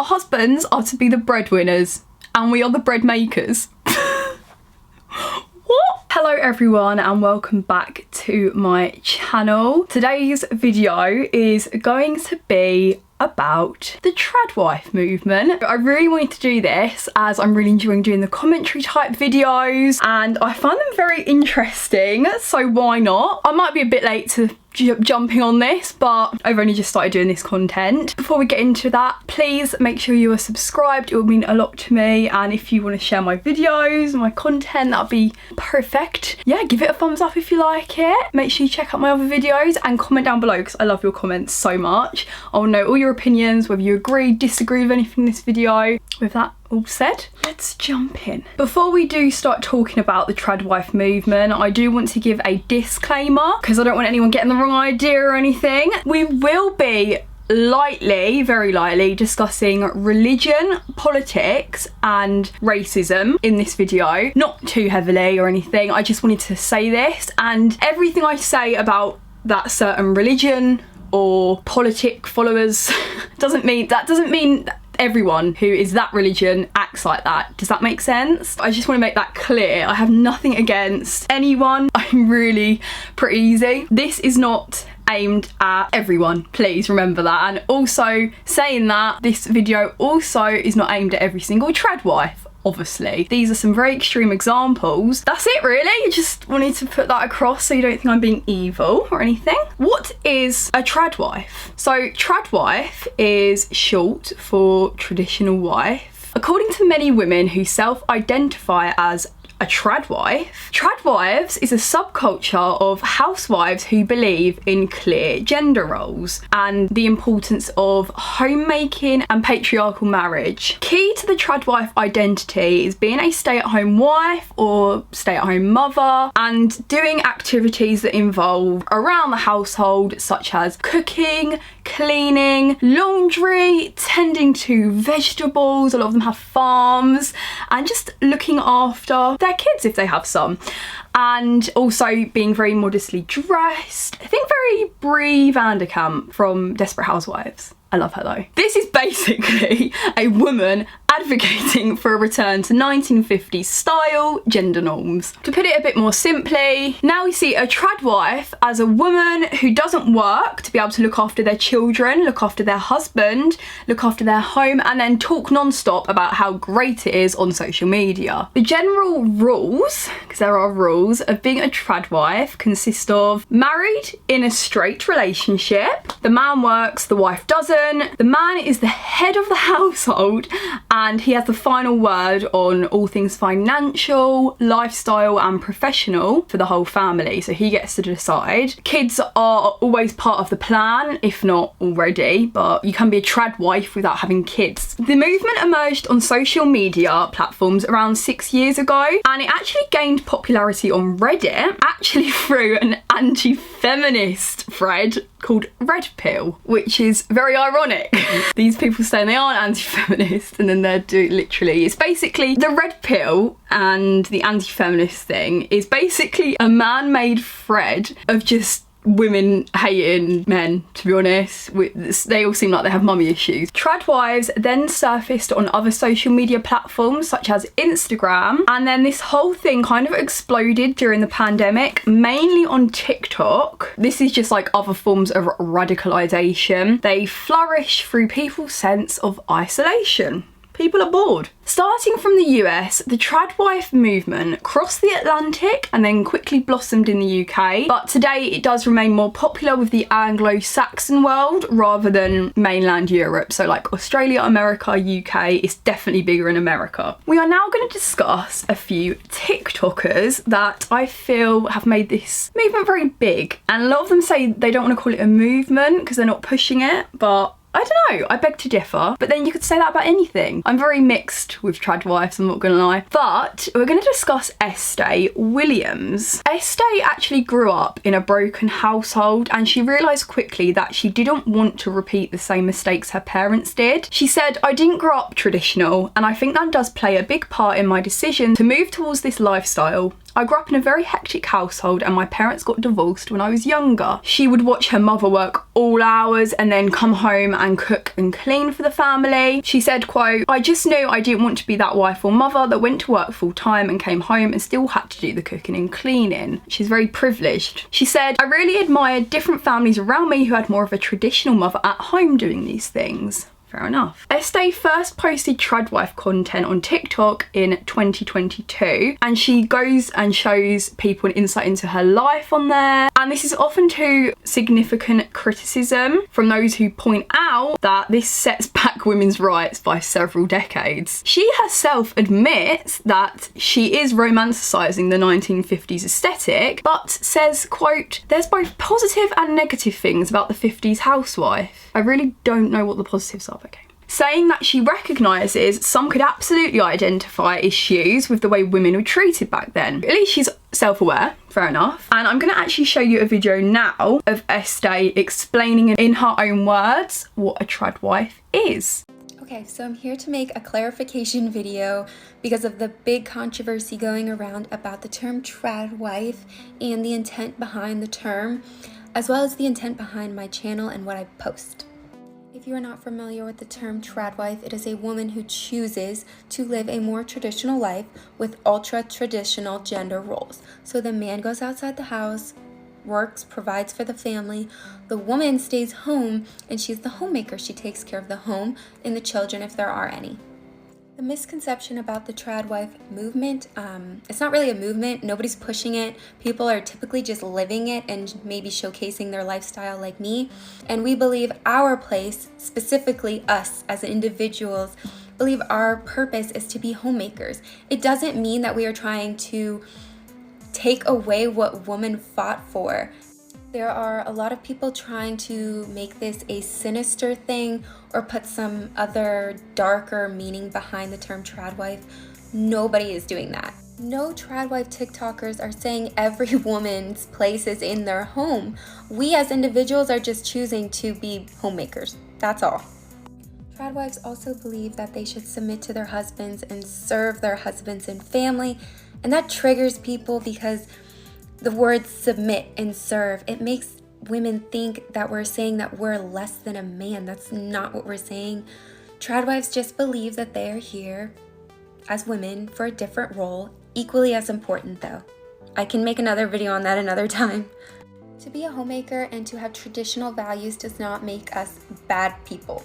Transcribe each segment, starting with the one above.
Our husbands are to be the breadwinners and we are the bread makers. What? Hello everyone and welcome back to my channel. Today's video is going to be about the tradwife movement. I really wanted to do this as I'm really enjoying doing the commentary type videos and I find them very interesting, so why not? I might be a bit late to jumping on this, but I've only just started doing this content. Before we get into that, please make sure you are subscribed. It will mean a lot to me, and if you want to share my videos, my content, that'd be perfect. Yeah, give it a thumbs up if you like it. Make sure you check out my other videos and comment down below because I love your comments so much. I want to know all your opinions, whether you agree, disagree with anything in this video. With that all said, let's jump in. Before we do start talking about the tradwife movement, I do want to give a disclaimer because I don't want anyone getting the wrong idea or anything. We will be lightly, very lightly, discussing religion, politics and racism in this video. Not too heavily or anything, I just wanted to say this, and everything I say about that certain religion or politic followers doesn't mean everyone who is that religion acts like that. Does that make sense? I just want to make that clear. I have nothing against anyone. I'm really pretty easy. This is not aimed at everyone, please remember that. And also saying that, this video also is not aimed at every single tradwife. Obviously, these are some very extreme examples. That's it really. I just wanted to put that across so you don't think I'm being evil or anything. What is a tradwife? So tradwife is short for traditional wife. According to many women who self-identify as a tradwife, tradwives is a subculture of housewives who believe in clear gender roles and the importance of homemaking and patriarchal marriage. Key to the tradwife identity is being a stay-at-home wife or stay-at-home mother and doing activities that involve around the household, such as cooking, cleaning, laundry, tending to vegetables, a lot of them have farms, and just looking after their kids if they have some. And also being very modestly dressed. I think very Brie Vanderkamp from Desperate Housewives. I love her though. This is basically a woman advocating for a return to 1950s style gender norms. To put it a bit more simply, now we see a tradwife as a woman who doesn't work to be able to look after their children, look after their husband, look after their home, and then talk non-stop about how great it is on social media. The general rules, because there are rules, of being a tradwife consist of married in a straight relationship, the man works, the wife doesn't, the man is the head of the household and he has the final word on all things financial, lifestyle and professional for the whole family, so he gets to decide. Kids are always part of the plan, if not already, but you can be a tradwife without having kids. The movement emerged on social media platforms around 6 years ago, and it actually gained popularity on Reddit, actually through an anti-feminist thread called Red Pill, which is very ironic. These people saying they aren't anti-feminist and then they're literally, it's basically the Red Pill, and the anti-feminist thing is basically a man-made thread of just women hating men, to be honest. They all seem like they have mummy issues. Tradwives then surfaced on other social media platforms such as Instagram, and then this whole thing kind of exploded during the pandemic, mainly on TikTok. This is just like other forms of radicalization. They flourish through people's sense of isolation. People are bored. Starting from the US, the tradwife movement crossed the Atlantic and then quickly blossomed in the UK, but today it does remain more popular with the Anglo-Saxon world rather than mainland Europe. So like Australia, America, UK, it's definitely bigger in America. We are now going to discuss a few TikTokers that I feel have made this movement very big. And a lot of them say they don't want to call it a movement because they're not pushing it, but I don't know, I beg to differ, but then you could say that about anything. I'm very mixed with tradwives, I'm not gonna lie. But we're gonna discuss Estee Williams. Estee actually grew up in a broken household and she realised quickly that she didn't want to repeat the same mistakes her parents did. She said, "I didn't grow up traditional and I think that does play a big part in my decision to move towards this lifestyle. I grew up in a very hectic household and my parents got divorced when I was younger. She would watch her mother work all hours and then come home and cook and clean for the family. She said, quote, "I just knew I didn't want to be that wife or mother that went to work full time and came home and still had to do the cooking and cleaning." She's very privileged. She said, "I really admired different families around me who had more of a traditional mother at home doing these things." Fair enough. Estee first posted tradwife content on TikTok in 2022 and she goes and shows people an insight into her life on there, and this is often to significant criticism from those who point out that this sets back women's rights by several decades. She herself admits that she is romanticising the 1950s aesthetic, but says, quote, "There's both positive and negative things about the 50s housewife." I really don't know what the positives are. Okay. Saying that she recognises some could absolutely identify issues with the way women were treated back then. At least she's self-aware, fair enough. And I'm going to actually show you a video now of Estee explaining in her own words what a tradwife is. Okay, so I'm here to make a clarification video because of the big controversy going around about the term tradwife and the intent behind the term, as well as the intent behind my channel and what I post. If you are not familiar with the term tradwife, it is a woman who chooses to live a more traditional life with ultra-traditional gender roles. So the man goes outside the house, works, provides for the family. The woman stays home and she's the homemaker. She takes care of the home and the children if there are any. The misconception about the tradwife movement, it's not really a movement, nobody's pushing it. People are typically just living it and maybe showcasing their lifestyle like me. And we believe our place, specifically us as individuals, believe our purpose is to be homemakers. It doesn't mean that we are trying to take away what women fought for. There are a lot of people trying to make this a sinister thing or put some other darker meaning behind the term tradwife. Nobody is doing that. No tradwife TikTokers are saying every woman's place is in their home. We as individuals are just choosing to be homemakers. That's all. Tradwives also believe that they should submit to their husbands and serve their husbands and family, and that triggers people because the words submit and serve, it makes women think that we're saying that we're less than a man. That's not what we're saying. Tradwives just believe that they are here as women for a different role, equally as important though. I can make another video on that another time. To be a homemaker and to have traditional values does not make us bad people.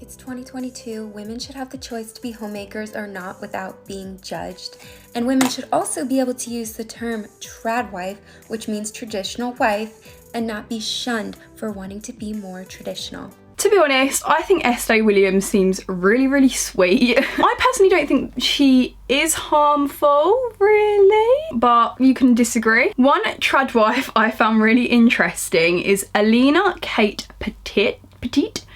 It's 2022, women should have the choice to be homemakers or not without being judged. And women should also be able to use the term tradwife, which means traditional wife, and not be shunned for wanting to be more traditional. To be honest, I think Estee Williams seems really, really sweet. I personally don't think she is harmful, really, but you can disagree. One tradwife I found really interesting is Alina Kate Petit.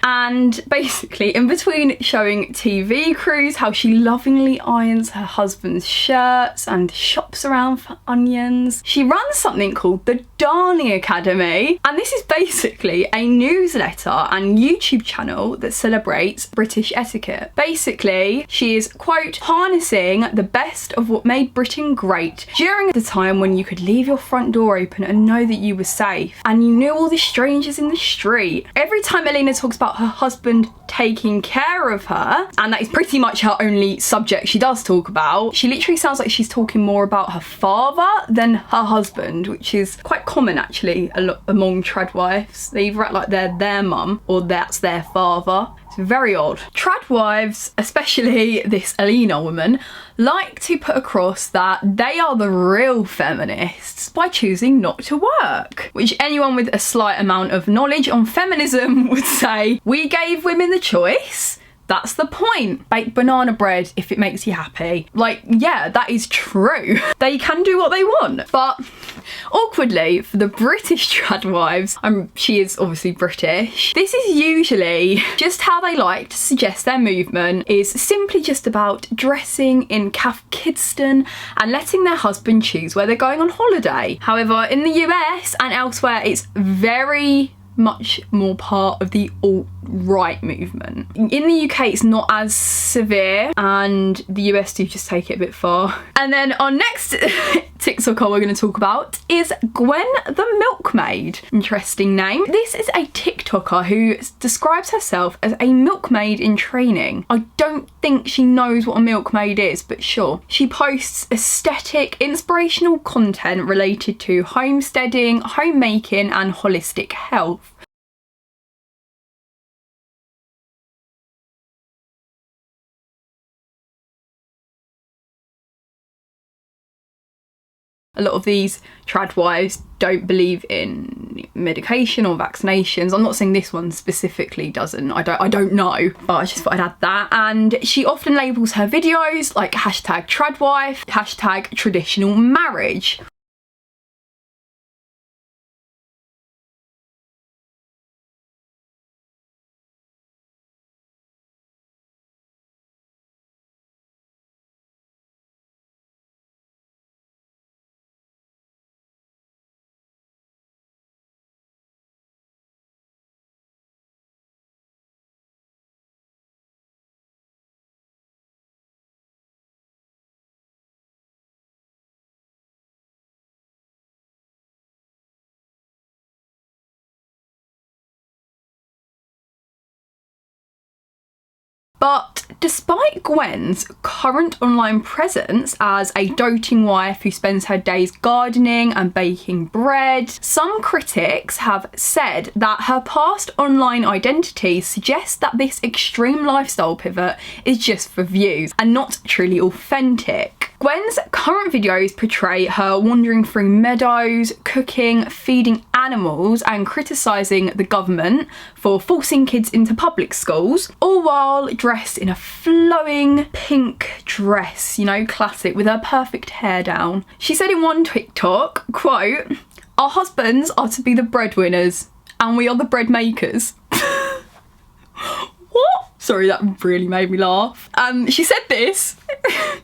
And basically, in between showing TV crews how she lovingly irons her husband's shirts and shops around for onions, she runs something called the Darnie Academy. And this is basically a newsletter and YouTube channel that celebrates British etiquette. Basically, she is, quote, harnessing the best of what made Britain great during the time when you could leave your front door open and know that you were safe and you knew all the strangers in the street. Every time Alina talks about her husband taking care of her, and that is pretty much her only subject she does talk about, she literally sounds like she's talking more about her father than her husband, which is quite common actually among tradwives. They either act like they're their mum or that's their father. It's very odd. Tradwives, especially this Alina woman, like to put across that they are the real feminists by choosing not to work, which anyone with a slight amount of knowledge on feminism would say, we gave women the choice. That's the point. Bake banana bread if it makes you happy. Like, yeah, that is true. They can do what they want. But awkwardly, for the British tradwives, she is obviously British, this is usually just how they like to suggest their movement is simply just about dressing in Cath Kidston and letting their husband choose where they're going on holiday. However, in the US and elsewhere, it's very much more part of the alt right movement. In the UK it's not as severe, and the US do just take it a bit far. And then our next TikToker we're going to talk about is Gwen the Milkmaid. Interesting name. This is a TikToker who describes herself as a milkmaid in training. I don't think she knows what a milkmaid is, but sure. She posts aesthetic, inspirational content related to homesteading, homemaking and holistic health. A lot of these trad wives don't believe in medication or vaccinations. I'm not saying this one specifically doesn't. I don't know, but I just thought I'd add that. And she often labels her videos like hashtag tradwife, hashtag traditional marriage. But despite Gwen's current online presence as a doting wife who spends her days gardening and baking bread, some critics have said that her past online identity suggests that this extreme lifestyle pivot is just for views and not truly authentic. Gwen's current videos portray her wandering through meadows, cooking, feeding animals and criticising the government for forcing kids into public schools, all while dressed in a flowing pink dress, you know, classic, with her perfect hair down. She said in one TikTok, quote, "Our husbands are to be the breadwinners and we are the bread makers." What? Sorry, that really made me laugh. She said this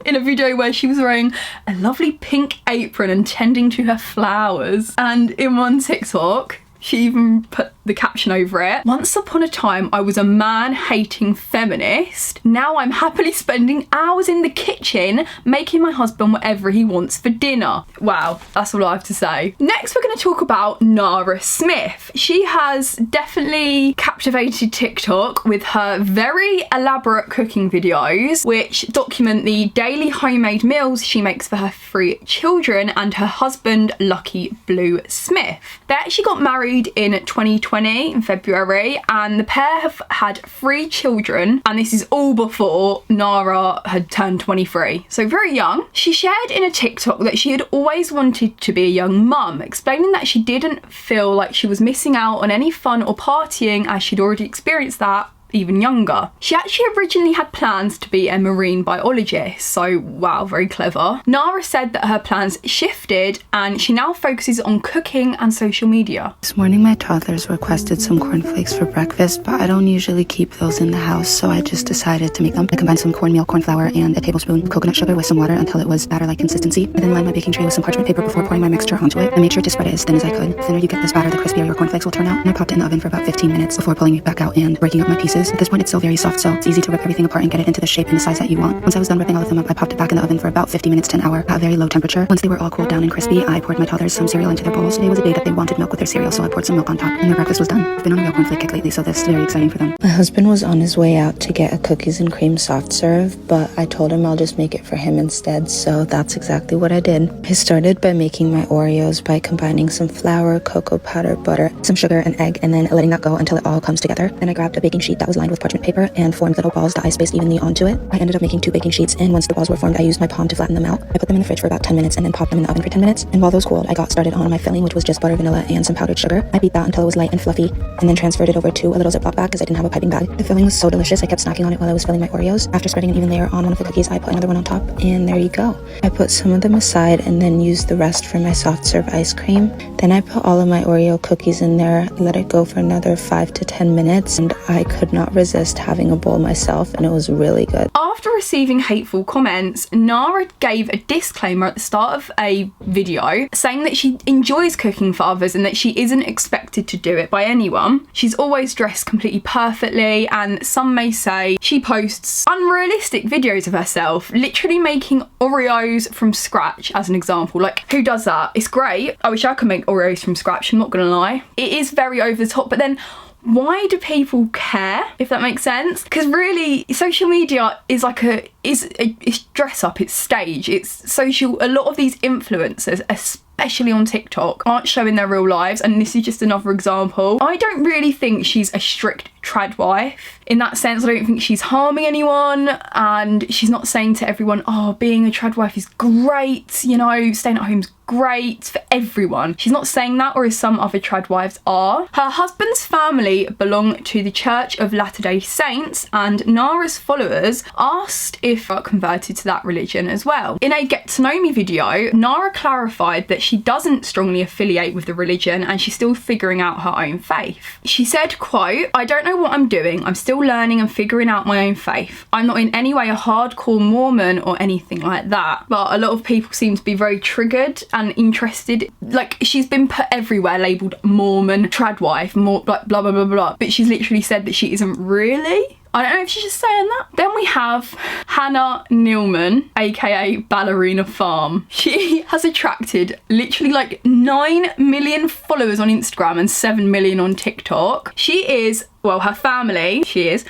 in a video where she was wearing a lovely pink apron and tending to her flowers. And in one TikTok, she even put the caption over it, "Once upon a time I was a man-hating feminist. Now I'm happily spending hours in the kitchen making my husband whatever he wants for dinner." Wow, that's all I have to say. Next we're going to talk about Nara Smith. She has definitely captivated TikTok with her very elaborate cooking videos, which document the daily homemade meals she makes for her 3 children and her husband, Lucky Blue Smith. They actually got married in 2020 in February, and the pair have had 3 children, and this is all before Nara had turned 23, so very young. She shared in a TikTok that she had always wanted to be a young mum, explaining that she didn't feel like she was missing out on any fun or partying as she'd already experienced that even younger. She actually originally had plans to be a marine biologist, so wow, very clever. Nara said that her plans shifted and she now focuses on cooking and social media. This morning my toddlers requested some cornflakes for breakfast, but I don't usually keep those in the house, so I just decided to make them. I combined some cornmeal, corn flour, and a tablespoon of coconut sugar with some water until it was batter-like consistency. I then lined my baking tray with some parchment paper before pouring my mixture onto it. I made sure to spread it as thin as I could. The thinner you get this batter, the crispier your cornflakes will turn out. And I popped it in the oven for about 15 minutes before pulling it back out and breaking up my pieces. At this point it's still very soft, so it's easy to rip everything apart and get it into the shape and the size that you want. Once I was done ripping all of them up, I popped it back in the oven for about 50 minutes to an hour at a very low temperature. Once they were all cooled down and crispy, I poured my toddlers some cereal into their bowls. Today was a day that they wanted milk with their cereal, so I poured some milk on top, and their breakfast was done. I've been on a real cornflake kick lately, so this is very exciting for them. My husband was on his way out to get a cookies and cream soft serve, but I told him I'll just make it for him instead, so that's exactly what I did. I started by making my Oreos by combining some flour, cocoa powder, butter, some sugar, and egg, and then letting that go until it all comes together. Then I grabbed a baking sheet that was lined with parchment paper and formed little balls that I spaced evenly onto it. I ended up making 2 baking sheets, and once the balls were formed, I used my palm to flatten them out. I put them in the fridge for about 10 minutes and then popped them in the oven for 10 minutes. And while those cooled, I got started on my filling, which was just butter, vanilla, and some powdered sugar. I beat that until it was light and fluffy, and then transferred it over to a little Ziploc bag because I didn't have a piping bag. The filling was so delicious, I kept snacking on it while I was filling my Oreos. After spreading an even layer on one of the cookies, I put another one on top, and there you go. I put some of them aside and then used the rest for my soft serve ice cream. Then I put all of my Oreo cookies in there, let it go for another 5 to 10 minutes, and I could not not resist having a bowl myself, and it was really good. After receiving hateful comments, Nara gave a disclaimer at the start of a video saying that she enjoys cooking for others and that she isn't expected to do it by anyone. She's always dressed completely perfectly, and some may say she posts unrealistic videos of herself, literally making Oreos from scratch as an example. Like, who does that? It's great. I wish I could make Oreos from scratch, I'm not gonna lie. It is very over the top, but then why do people care, if that makes sense? Because really, social media is like it's dress up, it's stage, it's social. A lot of these influencers, especially on TikTok, aren't showing their real lives, and this is just another example. I don't really think she's a strict trad wife. In that sense, I don't think she's harming anyone, and she's not saying to everyone, oh, being a trad wife is great, you know, staying at home's great for everyone. She's not saying that, or as some other trad wives are. Her husband's family belong to the Church of Latter-day Saints, and Nara's followers asked if I converted to that religion as well. In a Get to Know Me video, Nara clarified that she doesn't strongly affiliate with the religion and she's still figuring out her own faith. She said, quote, I don't know what I'm doing. I'm still learning and figuring out my own faith. I'm not in any way a hardcore Mormon or anything like that. But a lot of people seem to be very triggered and interested. Like, she's been put everywhere, labelled Mormon, trad wife, more like blah blah blah blah. But she's literally said that she isn't really. I don't know if she's just saying that. Then we have Hannah Nealman, aka Ballerina Farm. She has attracted literally like 9 million followers on Instagram and 7 million on TikTok. She is, well, her family, she is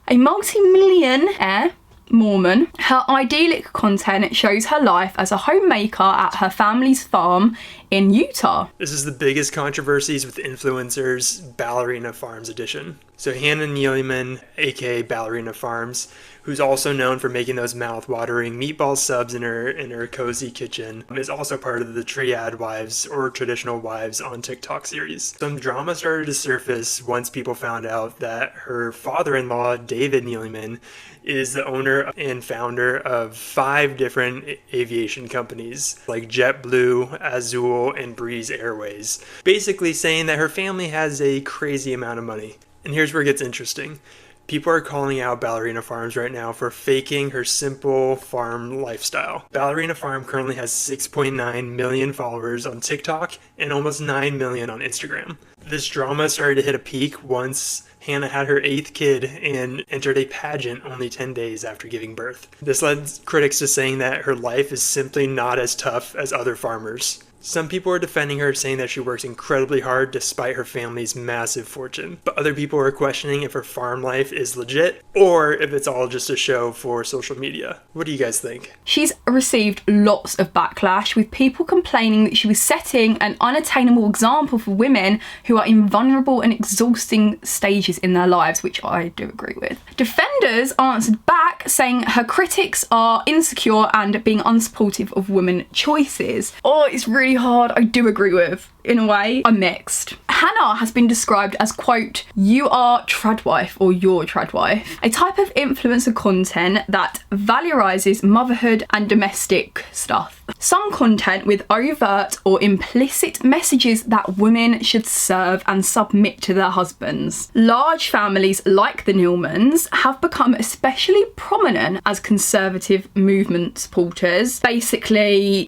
a multi-millionaire Mormon. Her idyllic content shows her life as a homemaker at her family's farm in Utah. This is the biggest controversies with influencers, Ballerina Farms edition. So Hannah Nealman, aka Ballerina Farms, who's also known for making those mouth-watering meatball subs in her cozy kitchen, is also part of the Triad Wives or Traditional Wives on TikTok series. Some drama started to surface once people found out that her father-in-law, David Nealman, is the owner and founder of 5 different aviation companies like JetBlue, Azul, and Breeze Airways, basically saying that her family has a crazy amount of money. And here's where it gets interesting. People are calling out Ballerina Farms right now for faking her simple farm lifestyle. Ballerina Farm currently has 6.9 million followers on TikTok and almost 9 million on Instagram. This drama started to hit a peak once Hannah had her 8th kid and entered a pageant only 10 days after giving birth. This led critics to saying that her life is simply not as tough as other farmers. Some people are defending her, saying that she works incredibly hard despite her family's massive fortune. But other people are questioning if her farm life is legit or if it's all just a show for social media. What do you guys think? She's received lots of backlash, with people complaining that she was setting an unattainable example for women who are in vulnerable and exhausting stages in their lives, which I do agree with. Defenders answered back, saying her critics are insecure and being unsupportive of women's choices. Oh, it's really hard. I do agree with. In a way, I'm mixed. Hannah has been described as, quote, you are trad wife or your trad wife, a type of influencer content that valorizes motherhood and domestic stuff. Some content with overt or implicit messages that women should serve and submit to their husbands. Large families like the Nealmans have become especially prominent as conservative movement supporters. Basically,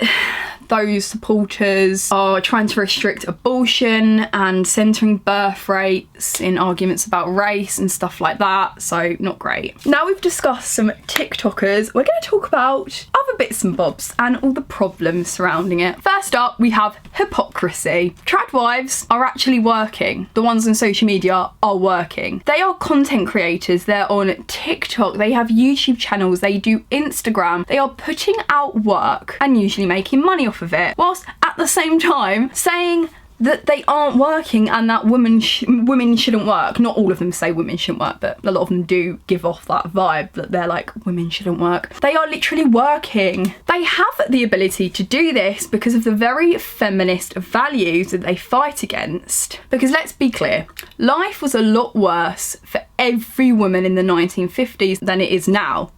those supporters are trying to restrict abortion and centering birth rates in arguments about race and stuff like that, so not great. Now we've discussed some TikTokers, we're going to talk about other bits and bobs and all the problems surrounding it. First up, we have hypocrisy. Trad wives are actually working. The ones on social media are working. They are content creators, they're on TikTok, they have YouTube channels, they do Instagram, they are putting out work and usually making money off of it, whilst at the same time saying that they aren't working and that women shouldn't work. Not all of them say women shouldn't work, but a lot of them do give off that vibe that they're like, women shouldn't work. They are literally working. They have the ability to do this because of the very feminist values that they fight against. Because let's be clear, life was a lot worse for every woman in the 1950s than it is now.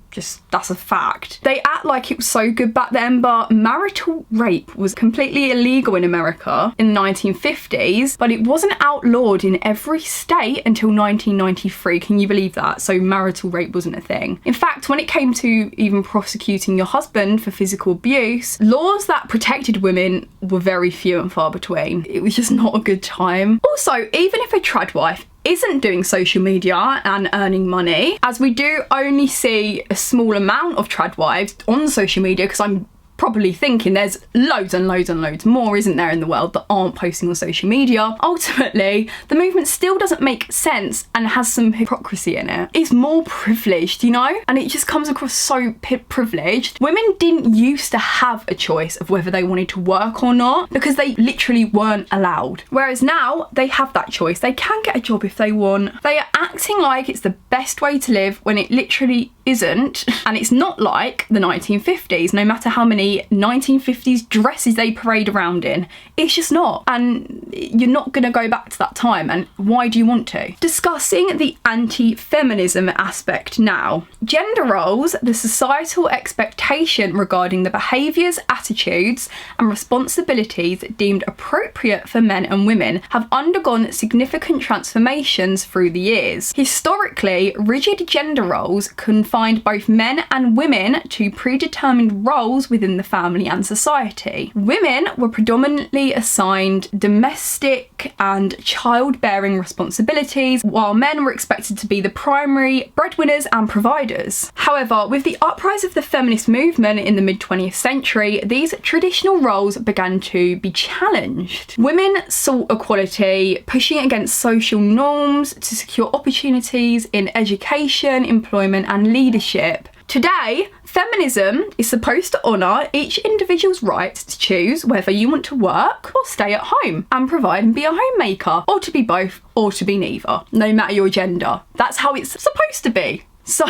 that's a fact. They act like it was so good back then, but marital rape was completely illegal in America in the 1950s, but it wasn't outlawed in every state until 1993. Can you believe that? So marital rape wasn't a thing. In fact, when it came to even prosecuting your husband for physical abuse, laws that protected women were very few and far between. It was just not a good time. Also, even if a trad wife isn't doing social media and earning money, as we do only see a small amount of trad wives on social media, because I'm probably thinking there's loads and loads and loads more, isn't there, in the world that aren't posting on social media. Ultimately, the movement still doesn't make sense and has some hypocrisy in it. It's more privileged, you know, and it just comes across so privileged. Women didn't used to have a choice of whether they wanted to work or not, because they literally weren't allowed. Whereas now they have that choice. They can get a job if they want. They are acting like it's the best way to live when it literally isn't. And it's not like the 1950s, no matter how many 1950s dresses they parade around in. It's just not. And you're not going to go back to that time. And why do you want to? Discussing the anti-feminism aspect now. Gender roles, the societal expectation regarding the behaviours, attitudes and responsibilities deemed appropriate for men and women, have undergone significant transformations through the years. Historically, rigid gender roles confined both men and women to predetermined roles within the family and society. Women were predominantly assigned domestic and childbearing responsibilities, while men were expected to be the primary breadwinners and providers. However, with the uprise of the feminist movement in the mid-20th century, these traditional roles began to be challenged. Women sought equality, pushing against social norms to secure opportunities in education, employment and leadership. Today, feminism is supposed to honour each individual's right to choose whether you want to work or stay at home and provide and be a homemaker, or to be both or to be neither, no matter your gender. That's how it's supposed to be. So,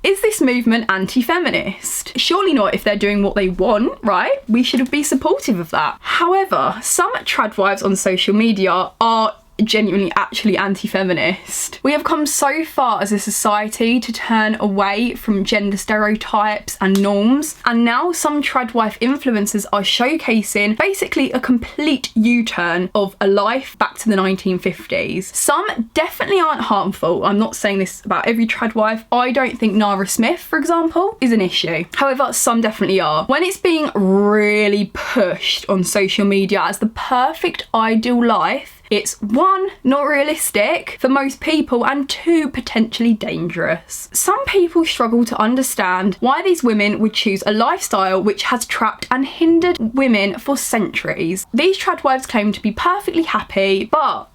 is this movement anti-feminist? Surely not if they're doing what they want, right? We should be supportive of that. However, some trad wives on social media are genuinely actually anti-feminist. We have come so far as a society to turn away from gender stereotypes and norms, and now some trad wife influencers are showcasing basically a complete U-turn of a life back to the 1950s. Some definitely aren't harmful. I'm not saying this about every trad wife. I don't think Nara Smith, for example, is an issue. However, some definitely are. When it's being really pushed on social media as the perfect ideal life, it's 1, not realistic for most people, and 2, potentially dangerous. Some people struggle to understand why these women would choose a lifestyle which has trapped and hindered women for centuries. These trad wives claim to be perfectly happy, but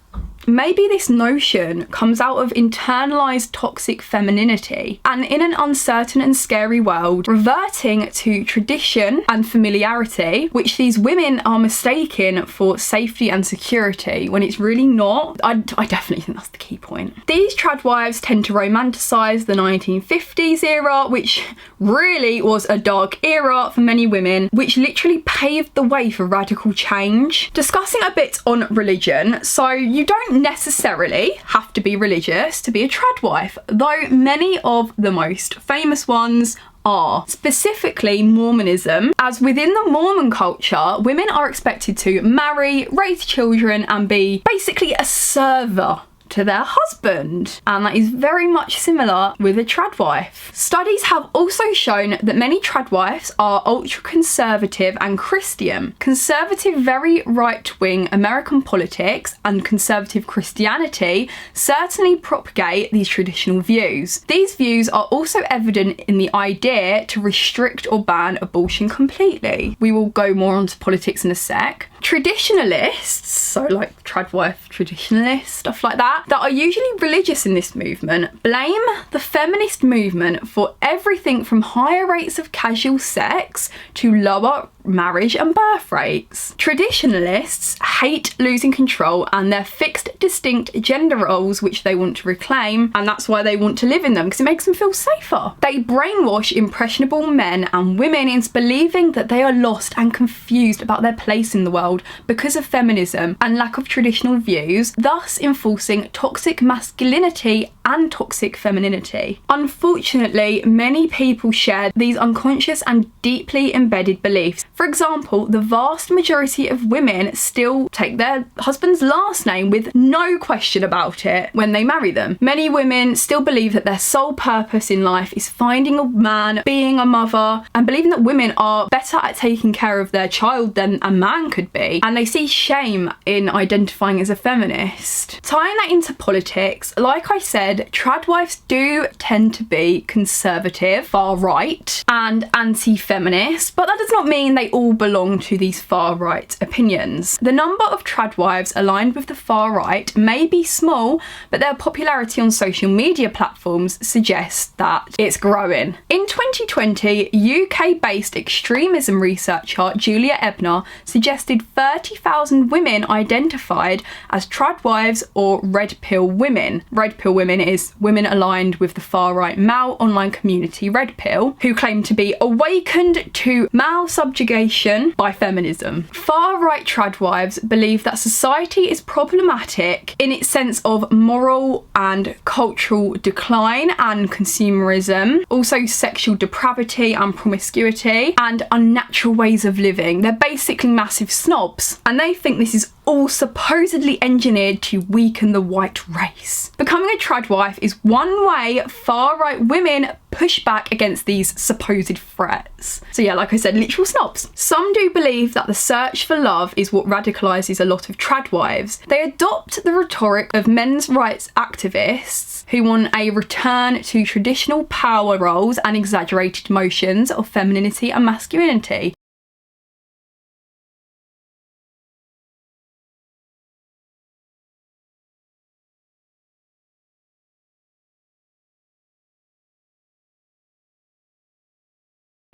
maybe this notion comes out of internalised toxic femininity, and in an uncertain and scary world, reverting to tradition and familiarity, which these women are mistaken for safety and security when it's really not. I definitely think that's the key point. These trad wives tend to romanticise the 1950s era, which really was a dark era for many women, which literally paved the way for radical change. Discussing a bit on religion, so you don't necessarily have to be religious to be a trad wife, though many of the most famous ones are. Specifically Mormonism, as within the Mormon culture, women are expected to marry, raise children and be basically a server to their husband, and that is very much similar with a trad wife. Studies have also shown that many trad wives are ultra conservative and Christian. Conservative, very right-wing American politics and conservative Christianity certainly propagate these traditional views. These views are also evident in the idea to restrict or ban abortion completely. We will go more onto politics in a sec. Traditionalists, so like trad wife traditionalists, stuff like that are usually religious in this movement, blame the feminist movement for everything from higher rates of casual sex to lower marriage and birth rates. Traditionalists hate losing control and their fixed, distinct gender roles which they want to reclaim, and that's why they want to live in them, because it makes them feel safer. They brainwash impressionable men and women into believing that they are lost and confused about their place in the world because of feminism and lack of traditional views, thus enforcing toxic masculinity and toxic femininity. Unfortunately, many people share these unconscious and deeply embedded beliefs. For example, the vast majority of women still take their husband's last name with no question about it when they marry them. Many women still believe that their sole purpose in life is finding a man, being a mother, and believing that women are better at taking care of their child than a man could be. And they see shame in identifying as a feminist. Tying that into politics, like I said, trad wives do tend to be conservative, far right, and anti-feminist, but that does not mean they all belong to these far right opinions. The number of trad wives aligned with the far right may be small, but their popularity on social media platforms suggests that it's growing. In 2020, UK-based extremism researcher Julia Ebner suggested 30,000 women identified as trad wives or red pill women. Red pill women is women aligned with the far right male online community Red Pill, who claim to be awakened to male subjugation by feminism. Far right trad wives believe that society is problematic in its sense of moral and cultural decline and consumerism, also sexual depravity and promiscuity, and unnatural ways of living. They're basically massive snobs, and they think this is all supposedly engineered to weaken the white race. Becoming a trad wife is one way far-right women push back against these supposed threats. So yeah, like I said, literal snobs. Some do believe that the search for love is what radicalises a lot of trad wives. They adopt the rhetoric of men's rights activists who want a return to traditional power roles and exaggerated notions of femininity and masculinity.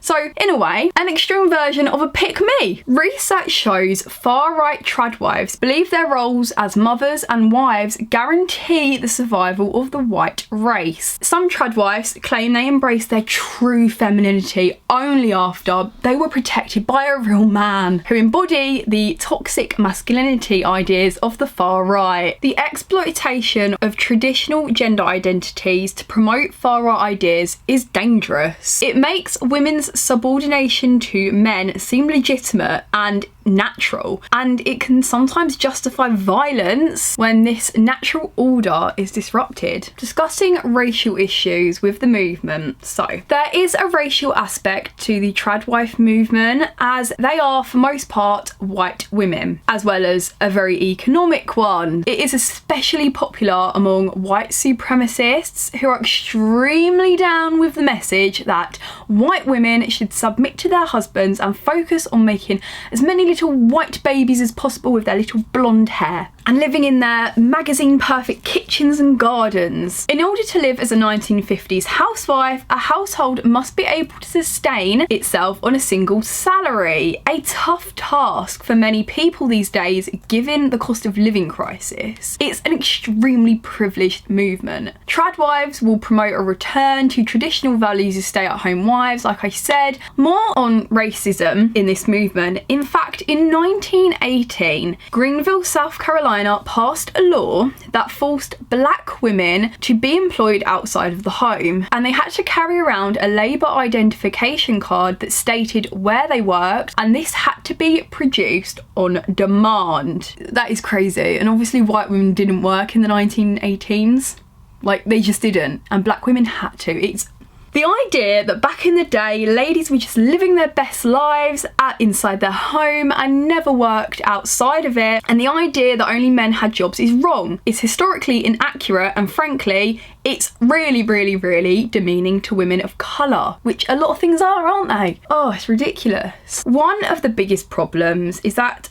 So, in a way, an extreme version of a pick me. Research shows far-right trad wives believe their roles as mothers and wives guarantee the survival of the white race. Some trad wives claim they embrace their true femininity only after they were protected by a real man, who embody the toxic masculinity ideas of the far right. The exploitation of traditional gender identities to promote far-right ideas is dangerous. It makes women's subordination to men seem legitimate and natural, and it can sometimes justify violence when this natural order is disrupted. Discussing racial issues with the movement. So, there is a racial aspect to the trad wife movement, as they are for most part white women, as well as a very economic one. It is especially popular among white supremacists who are extremely down with the message that white women should submit to their husbands and focus on making as many little white babies as possible with their little blonde hair and living in their magazine perfect kitchens and gardens. In order to live as a 1950s housewife, a household must be able to sustain itself on a single salary. A tough task for many people these days given the cost of living crisis. It's an extremely privileged movement. Trad wives will promote a return to traditional values of stay-at-home wives, like I said. More on racism in this movement. In fact, in 1918, Greenville, South Carolina passed a law that forced black women to be employed outside of the home, and they had to carry around a labour identification card that stated where they worked, and this had to be produced on demand. That is crazy, and obviously white women didn't work in the 1918s. Like, they just didn't, and black women had to. It's the idea that back in the day, ladies were just living their best lives inside their home and never worked outside of it, and the idea that only men had jobs is wrong. It's historically inaccurate, and frankly, it's really, really, really demeaning to women of colour, which a lot of things are, aren't they? Oh, it's ridiculous. One of the biggest problems is that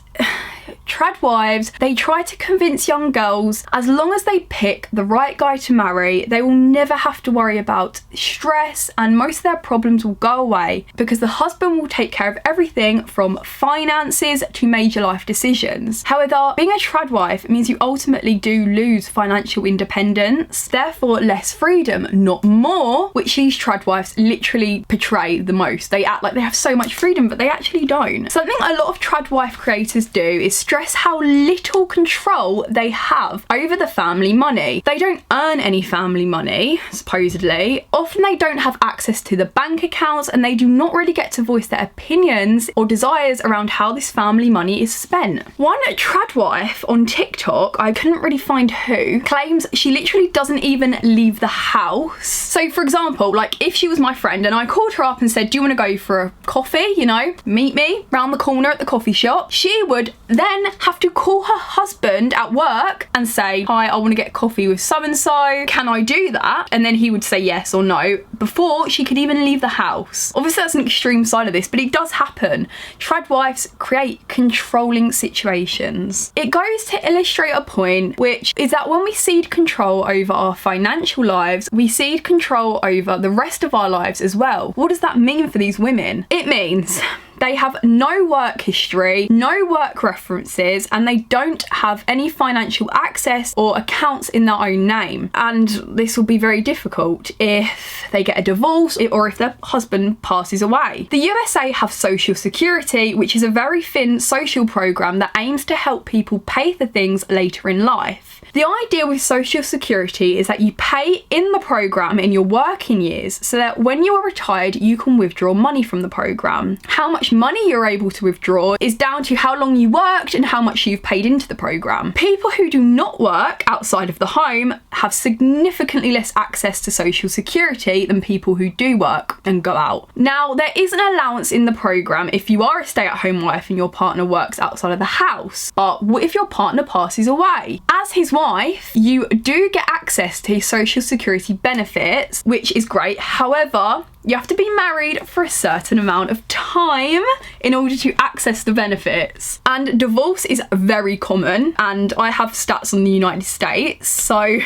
trad wives, they try to convince young girls as long as they pick the right guy to marry, they will never have to worry about stress, and most of their problems will go away because the husband will take care of everything from finances to major life decisions. However, being a trad wife means you ultimately do lose financial independence, therefore less freedom, not more, which these trad wives literally portray the most. They act like they have so much freedom, but they actually don't. Something a lot of trad wife creators do is stress stress how little control they have over the family money. They don't earn any family money, supposedly. Often they don't have access to the bank accounts, and they do not really get to voice their opinions or desires around how this family money is spent. One trad wife on TikTok, I couldn't really find who, claims she literally doesn't even leave the house. So for example, like if she was my friend and I called her up and said, do you want to go for a coffee, you know, meet me round the corner at the coffee shop, she would then have to call her husband at work and say, hi, I want to get coffee with so and so, can I do that? And then he would say yes or no before she could even leave the house. Obviously that's an extreme side of this, but it does happen. Trad wives create controlling situations. It goes to illustrate a point, which is that when we cede control over our financial lives, we cede control over the rest of our lives as well. What does that mean for these women? It means they have no work history, no work references, and they don't have any financial access or accounts in their own name. And this will be very difficult if they get a divorce or if their husband passes away. The USA have Social Security, which is a very thin social program that aims to help people pay for things later in life. The idea with Social Security is that you pay in the program in your working years so that when you are retired, you can withdraw money from the program. How much money you're able to withdraw is down to how long you worked and how much you've paid into the program. People who do not work outside of the home have significantly less access to Social Security than people who do work and go out. Now, there is an allowance in the program if you are a stay-at-home wife and your partner works outside of the house. But what if your partner passes away? As his wife, you do get access to his Social Security benefits, which is great. However, you have to be married for a certain amount of time in order to access the benefits. And divorce is very common, and I have stats on the United States, so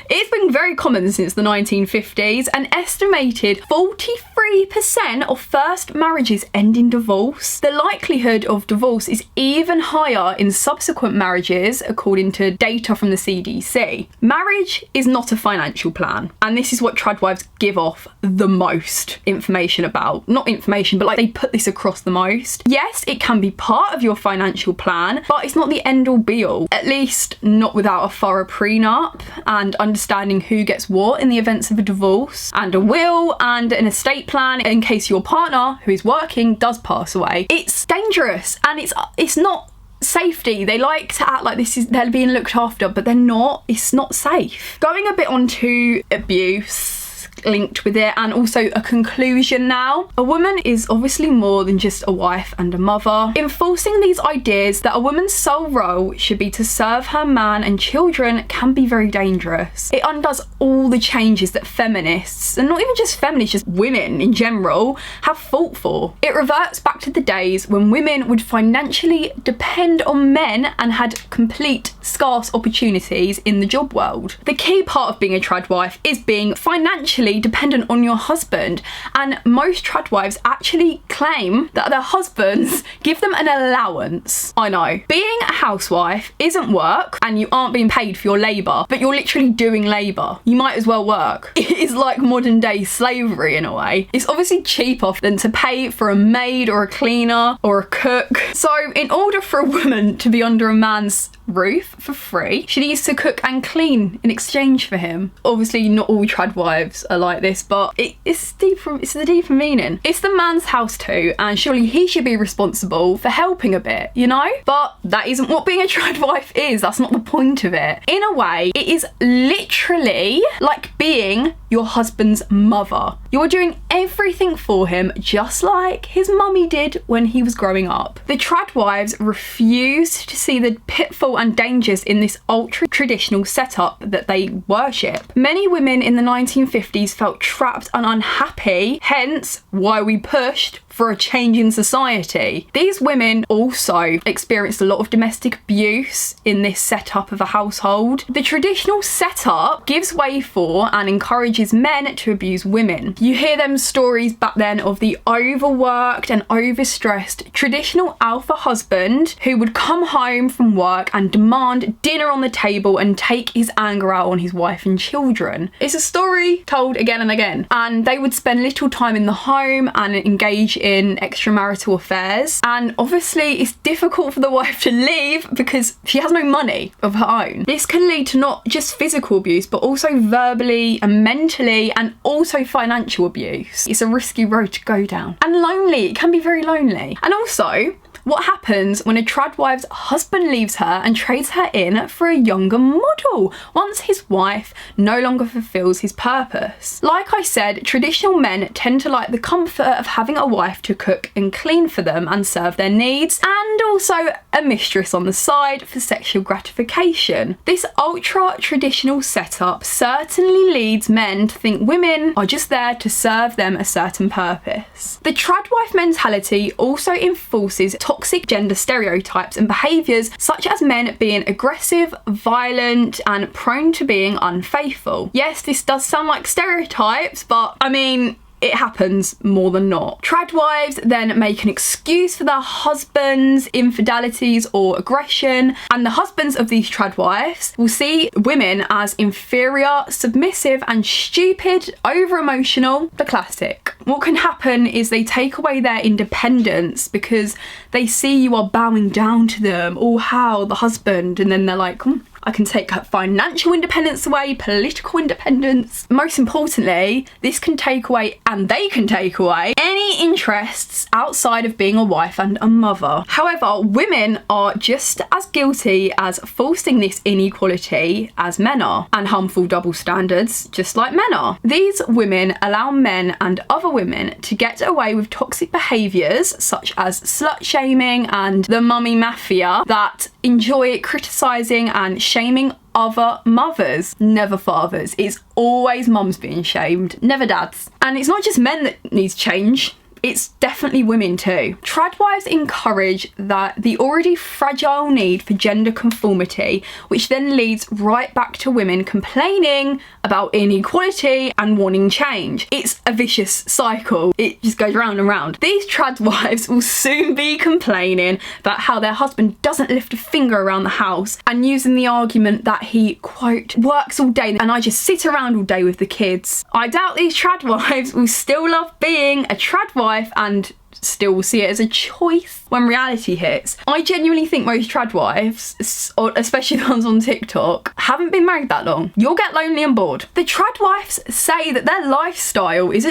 it's been very common since the 1950s. An estimated 43% of first marriages end in divorce. The likelihood of divorce is even higher in subsequent marriages, according to data from the CDC. Marriage is not a financial plan, and this is what trad wives give off the most information about. Not information, but like they put this across the most. Yes, it can be part of your financial plan, but it's not the end all be all. At least not without a thorough prenup and understanding who gets what in the events of a divorce, and a will and an estate plan in case your partner who is working does pass away. It's dangerous, and it's not safety. They like to act like they're being looked after, but they're not. It's not safe. Going a bit onto abuse linked with it, and also a conclusion now. A woman is obviously more than just a wife and a mother. Enforcing these ideas that a woman's sole role should be to serve her man and children can be very dangerous. It undoes all the changes that feminists, and not even just feminists, just women in general, have fought for. It reverts back to the days when women would financially depend on men and had complete scarce opportunities in the job world. The key part of being a trad wife is being financially dependent on your husband, and most trad wives actually claim that their husbands give them an allowance. I know, being a housewife isn't work and you aren't being paid for your labour, but you're literally doing labour. You might as well work. It is like modern day slavery in a way. It's obviously cheaper than to pay for a maid or a cleaner or a cook. So in order for a woman to be under a man's roof for free, she needs to cook and clean in exchange for him. Obviously not all trad wives are like this, but it's the deeper meaning. It's the man's house too, and surely he should be responsible for helping a bit, you know? But that isn't what being a trad wife is. That's not the point of it. In a way, it is literally like being your husband's mother. You're doing everything for him, just like his mummy did when he was growing up. The trad wives refused to see the pitfall and dangers in this ultra traditional setup that they worship. Many women in the 1950s felt trapped and unhappy, hence why we pushed for a change in society. These women also experienced a lot of domestic abuse in this setup of a household. The traditional setup gives way for and encourages men to abuse women. You hear them stories back then of the overworked and overstressed traditional alpha husband who would come home from work and demand dinner on the table and take his anger out on his wife and children. It's a story told again and again, and they would spend little time in the home and engage in extramarital affairs, and obviously it's difficult for the wife to leave because she has no money of her own. This can lead to not just physical abuse but also verbally and mentally and also financial abuse. It's a risky road to go down, and lonely. It can be very lonely. And also, what happens when a trad wife's husband leaves her and trades her in for a younger model once his wife no longer fulfills his purpose? Like I said, traditional men tend to like the comfort of having a wife to cook and clean for them and serve their needs, and also a mistress on the side for sexual gratification. This ultra traditional setup certainly leads men to think women are just there to serve them a certain purpose. The trad wife mentality also enforces toxic gender stereotypes and behaviours such as men being aggressive, violent and prone to being unfaithful. Yes, this does sound like stereotypes, but I mean, it happens more than not. Trad wives then make an excuse for their husbands' infidelities or aggression, and the husbands of these trad wives will see women as inferior, submissive and stupid, over-emotional, the classic. What can happen is they take away their independence because they see you are bowing down to them, or how the husband, and then they're like, I can take her financial independence away, political independence. Most importantly, this can take away, and they can take away, any interests outside of being a wife and a mother. However, women are just as guilty as forcing this inequality as men are, and harmful double standards just like men are. These women allow men and other women to get away with toxic behaviours such as slut shaming and the mummy mafia that enjoy criticising and shaming other mothers, never fathers. It's always mums being shamed, never dads. And it's not just men that needs change, it's definitely women too. Trad wives encourage the already fragile need for gender conformity, which then leads right back to women complaining about inequality and wanting change. It's a vicious cycle. It just goes round and round. These trad wives will soon be complaining about how their husband doesn't lift a finger around the house and using the argument that he, quote, works all day and I just sit around all day with the kids. I doubt these trad wives will still love being a trad wife and still see it as a choice when reality hits. I genuinely think most trad wives, especially the ones on TikTok, haven't been married that long. You'll get lonely and bored. The trad wives say that their lifestyle is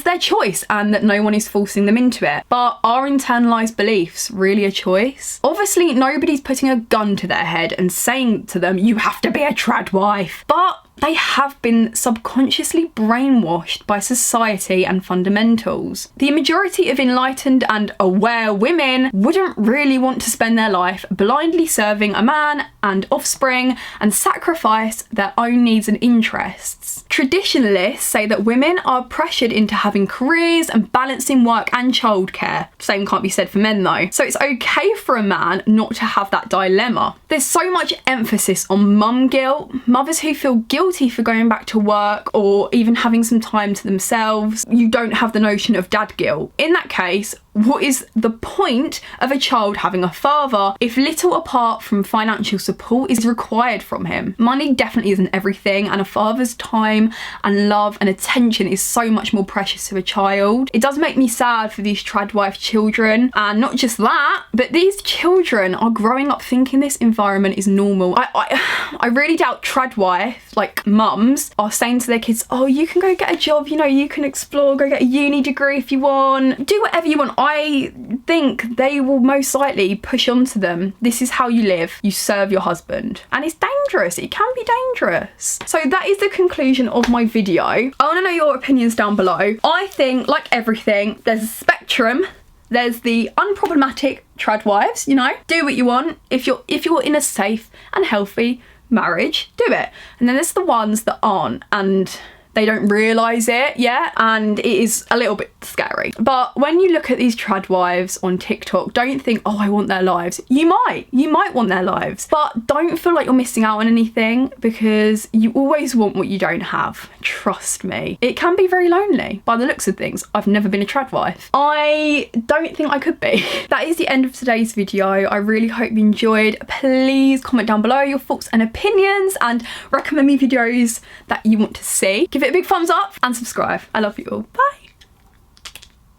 their choice and that no one is forcing them into it. But are internalised beliefs really a choice? Obviously, nobody's putting a gun to their head and saying to them, you have to be a trad wife. But they have been subconsciously brainwashed by society and fundamentals. The majority of enlightened and aware women wouldn't really want to spend their life blindly serving a man and offspring and sacrifice their own needs and interests. Traditionalists say that women are pressured into having careers and balancing work and childcare. Same can't be said for men though. So it's okay for a man not to have that dilemma. There's so much emphasis on mum guilt, mothers who feel guilty for going back to work or even having some time to themselves. You don't have the notion of dad guilt. In that case, what is the point of a child having a father if little apart from financial support is required from him? Money definitely isn't everything, and a father's time and love and attention is so much more precious to a child. It does make me sad for these trad wife children, and not just that, but these children are growing up thinking this environment is normal. I really doubt trad wife, like mums, are saying to their kids, oh, you can go get a job, you know, you can explore, go get a uni degree if you want, do whatever you want. I think they will most likely push onto them, this is how you live, you serve your husband. And it's dangerous, it can be dangerous. So that is the conclusion of my video. I want to know your opinions down below. I think, like everything, there's a spectrum. There's the unproblematic trad wives, you know, do what you want. If you're in a safe and healthy marriage, do it. And then there's the ones that aren't, and they don't realise it yet, and it is a little bit scary. But when you look at these trad wives on TikTok, don't think, oh, I want their lives. You might want their lives, but don't feel like you're missing out on anything, because you always want what you don't have. Trust me. It can be very lonely by the looks of things. I've never been a trad wife. I don't think I could be. That is the end of today's video. I really hope you enjoyed. Please comment down below your thoughts and opinions and recommend me videos that you want to see. Give it a big thumbs up and subscribe. I love you all. Bye.